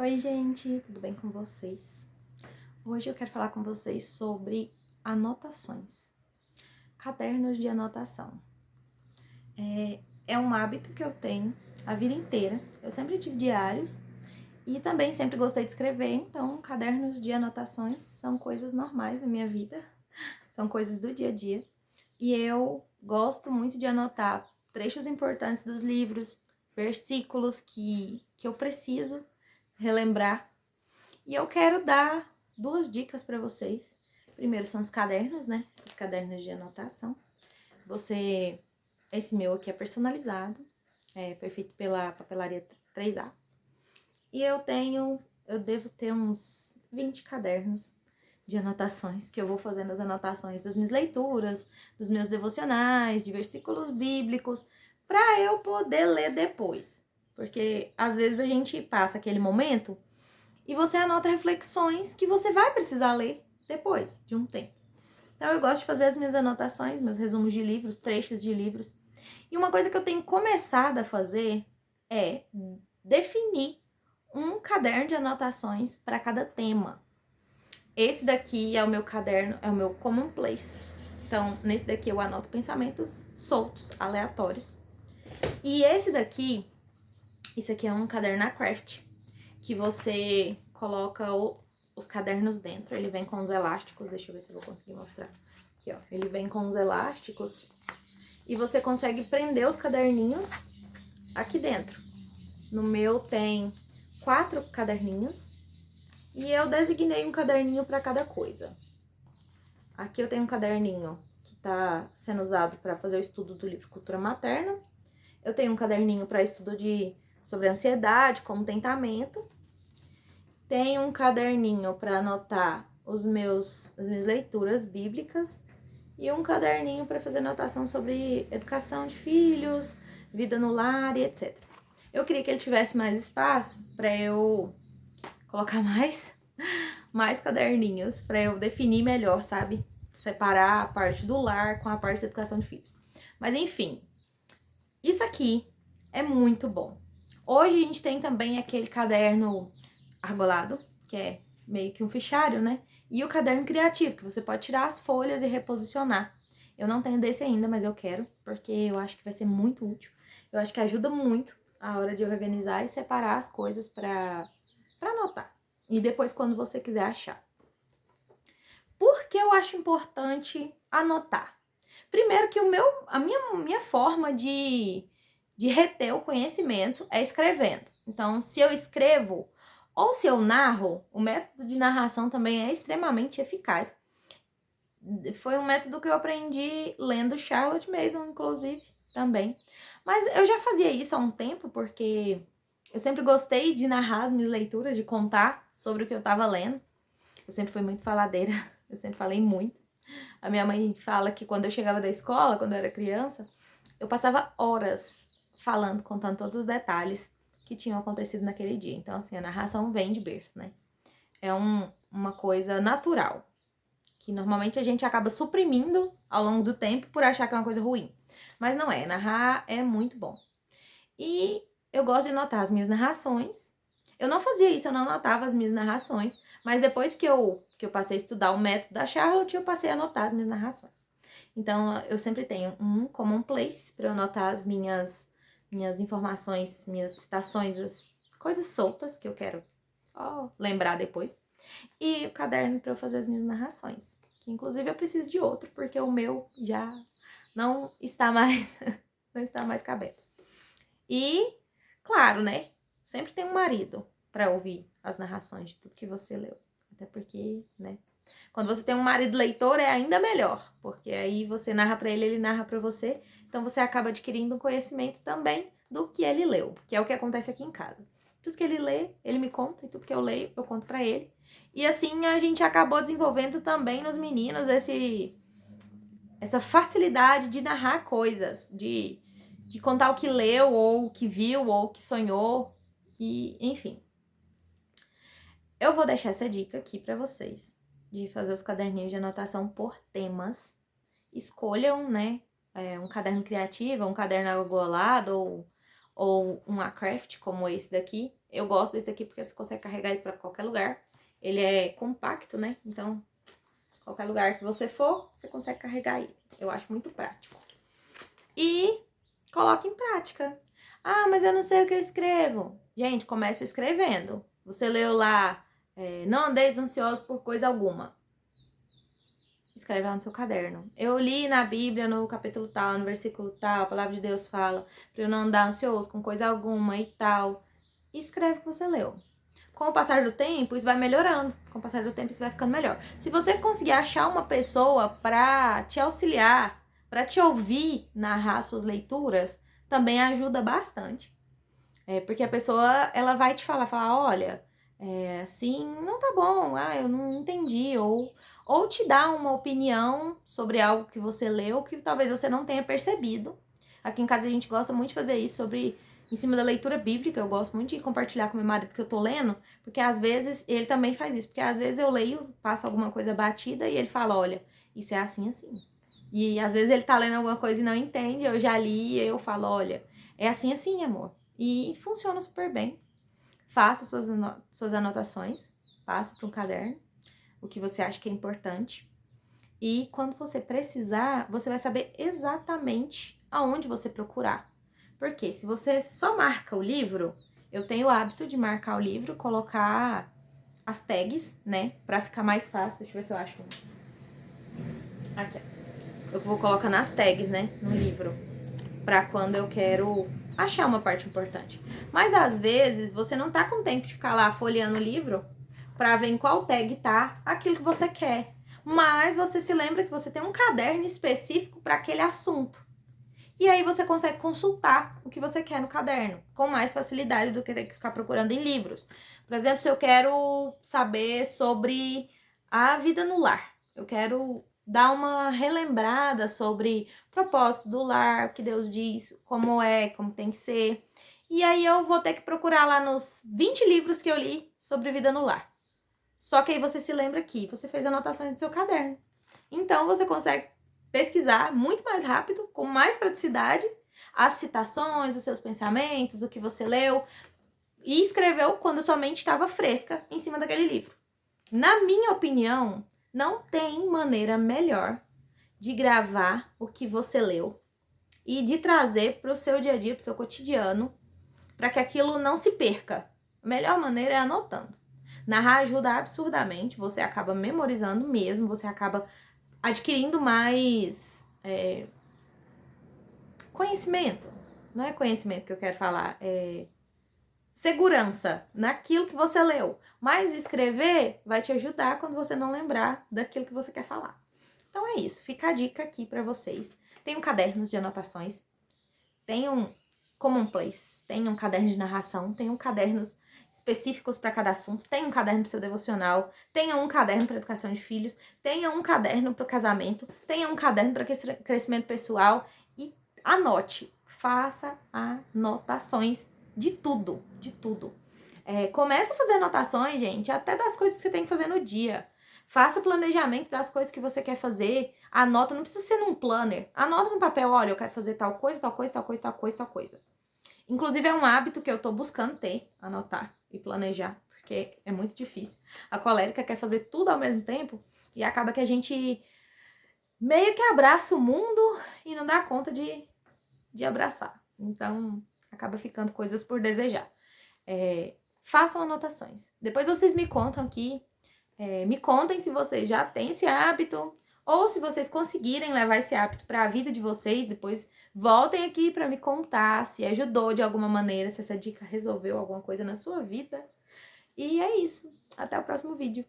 Oi, gente, tudo bem com vocês? Hoje eu quero falar com vocês sobre anotações, cadernos de anotação. É um hábito que eu tenho a vida inteira. Eu sempre tive diários e também sempre gostei de escrever, então cadernos de anotações são coisas normais da minha vida, são coisas do dia a dia. E eu gosto muito de anotar trechos importantes dos livros, versículos que eu preciso relembrar. E eu quero dar duas dicas para vocês. Primeiro são os cadernos, né? Esses cadernos de anotação. Esse meu aqui é personalizado, foi feito pela papelaria 3A. E eu devo ter uns 20 cadernos de anotações, que eu vou fazendo as anotações das minhas leituras, dos meus devocionais, de versículos bíblicos, para eu poder ler depois. Porque às vezes a gente passa aquele momento e você anota reflexões que você vai precisar ler depois de um tempo. Então eu gosto de fazer as minhas anotações, meus resumos de livros, trechos de livros. E uma coisa que eu tenho começado a fazer é definir um caderno de anotações para cada tema. Esse daqui é o meu caderno, é o meu commonplace. Então, nesse daqui eu anoto pensamentos soltos, aleatórios. E esse aqui é um caderno na Craft, que você coloca os cadernos dentro. Ele vem com os elásticos, deixa eu ver se eu vou conseguir mostrar. Aqui, ó. Ele vem com os elásticos e você consegue prender os caderninhos aqui dentro. No meu tem 4 caderninhos e eu designei um caderninho para cada coisa. Aqui eu tenho um caderninho que está sendo usado para fazer o estudo do livro Cultura Materna. Eu tenho um caderninho para estudo sobre ansiedade, contentamento. Tenho um caderninho para anotar as minhas leituras bíblicas e um caderninho para fazer anotação sobre educação de filhos, vida no lar e etc. Eu queria que ele tivesse mais espaço para eu colocar mais caderninhos, para eu definir melhor, sabe? Separar a parte do lar com a parte da educação de filhos. Mas enfim, isso aqui é muito bom. Hoje a gente tem também aquele caderno argolado, que é meio que um fichário, né? E o caderno criativo, que você pode tirar as folhas e reposicionar. Eu não tenho desse ainda, mas eu quero, porque eu acho que vai ser muito útil. Eu acho que ajuda muito a hora de organizar e separar as coisas para anotar. E depois quando você quiser achar. Por que eu acho importante anotar? Primeiro que a minha forma de reter o conhecimento é escrevendo. Então, se eu escrevo ou se eu narro, o método de narração também é extremamente eficaz. Foi um método que eu aprendi lendo Charlotte Mason, inclusive, também. Mas eu já fazia isso há um tempo, porque eu sempre gostei de narrar as minhas leituras, de contar sobre o que eu estava lendo. Eu sempre fui muito faladeira, eu sempre falei muito. A minha mãe fala que quando eu chegava da escola, quando eu era criança, eu passava horas falando, contando todos os detalhes que tinham acontecido naquele dia. Então, assim, a narração vem de berço, né? É uma coisa natural, que normalmente a gente acaba suprimindo ao longo do tempo por achar que é uma coisa ruim. Mas não é, narrar é muito bom. E eu gosto de anotar as minhas narrações. Eu não fazia isso, eu não anotava as minhas narrações, mas depois que eu passei a estudar o método da Charlotte, eu passei a anotar as minhas narrações. Então, eu sempre tenho um commonplace para eu anotar as minhas informações, minhas citações, as coisas soltas que eu quero lembrar depois. E o caderno para eu fazer as minhas narrações. Que inclusive eu preciso de outro, porque o meu já não está mais, não está mais cabendo. E, claro, né? Sempre tem um marido para ouvir as narrações de tudo que você leu. Até porque, né? Quando você tem um marido leitor é ainda melhor, porque aí você narra para ele, ele narra para você. Então você acaba adquirindo um conhecimento também do que ele leu, que é o que acontece aqui em casa. Tudo que ele lê, ele me conta, e tudo que eu leio, eu conto para ele. E assim a gente acabou desenvolvendo também nos meninos essa facilidade de narrar coisas, de contar o que leu, ou o que viu, ou o que sonhou, e enfim. Eu vou deixar essa dica aqui para vocês, de fazer os caderninhos de anotação por temas. Escolham, né, um caderno criativo, um caderno argolado, ou um Aircraft, como esse daqui. Eu gosto desse daqui porque você consegue carregar ele para qualquer lugar. Ele é compacto, né? Então, qualquer lugar que você for, você consegue carregar ele. Eu acho muito prático. E coloque em prática. Ah, mas eu não sei o que eu escrevo. Gente, comece escrevendo. Você leu lá, não andeis ansiosos por coisa alguma. Escreve lá no seu caderno. Eu li na Bíblia, no capítulo tal, no versículo tal, a palavra de Deus fala para eu não andar ansioso com coisa alguma e tal. Escreve o que você leu. Com o passar do tempo, isso vai melhorando. Com o passar do tempo, isso vai ficando melhor. Se você conseguir achar uma pessoa para te auxiliar, para te ouvir narrar suas leituras, também ajuda bastante. Porque a pessoa, ela vai te falar, olha, assim, não tá bom, eu não entendi, ou te dar uma opinião sobre algo que você leu que talvez você não tenha percebido. Aqui em casa a gente gosta muito de fazer isso em cima da leitura bíblica. Eu gosto muito de compartilhar com meu marido que eu tô lendo, porque às vezes ele também faz isso, porque às vezes eu leio, passa alguma coisa batida e ele fala, olha, isso é assim, assim. E às vezes ele tá lendo alguma coisa e não entende, eu já li e eu falo, olha, é assim, assim, amor. E funciona super bem. Faça suas anotações, passe para um caderno, o que você acha que é importante. E quando você precisar, você vai saber exatamente aonde você procurar. Porque se você só marca o livro, eu tenho o hábito de marcar o livro, colocar as tags, né? Pra ficar mais fácil. Deixa eu ver se eu acho um. Aqui, ó. Eu vou colocar nas tags, né? No livro. Pra quando eu quero achar uma parte importante. Mas às vezes você não tá com tempo de ficar lá folheando o livro pra ver em qual tag tá aquilo que você quer. Mas você se lembra que você tem um caderno específico para aquele assunto. E aí você consegue consultar o que você quer no caderno com mais facilidade do que ter que ficar procurando em livros. Por exemplo, se eu quero saber sobre a vida no lar, eu quero dar uma relembrada sobre o propósito do lar, o que Deus diz, como tem que ser. E aí eu vou ter que procurar lá nos 20 livros que eu li sobre vida no lar. Só que aí você se lembra que você fez anotações no seu caderno. Então você consegue pesquisar muito mais rápido, com mais praticidade, as citações, os seus pensamentos, o que você leu e escreveu quando sua mente estava fresca em cima daquele livro. Na minha opinião, não tem maneira melhor de gravar o que você leu e de trazer para o seu dia a dia, para o seu cotidiano, para que aquilo não se perca. A melhor maneira é anotando. Narrar ajuda absurdamente, você acaba memorizando mesmo, você acaba adquirindo mais conhecimento. Não é conhecimento que eu quero falar, é segurança naquilo que você leu. Mas escrever vai te ajudar quando você não lembrar daquilo que você quer falar. Então é isso, fica a dica aqui para vocês. Tenham cadernos de anotações, tenham commonplace, tenham cadernos de narração, tenham cadernos específicos para cada assunto, tenha um caderno para o seu devocional, tenha um caderno para educação de filhos, tenha um caderno para o casamento, tenha um caderno para crescimento pessoal e anote, faça anotações de tudo, de tudo. Comece a fazer anotações, gente, até das coisas que você tem que fazer no dia. Faça planejamento das coisas que você quer fazer. Anota, não precisa ser num planner. Anota no papel, olha, eu quero fazer tal coisa, tal coisa, tal coisa, tal coisa, tal coisa. Inclusive, é um hábito que eu tô buscando ter, anotar e planejar, porque é muito difícil. A colérica quer fazer tudo ao mesmo tempo e acaba que a gente meio que abraça o mundo e não dá conta de abraçar. Então, acaba ficando coisas por desejar. Façam anotações. Depois vocês me contam aqui, me contem se vocês já têm esse hábito ou se vocês conseguirem levar esse hábito para a vida de vocês. Depois voltem aqui para me contar se ajudou de alguma maneira, se essa dica resolveu alguma coisa na sua vida. E é isso. Até o próximo vídeo.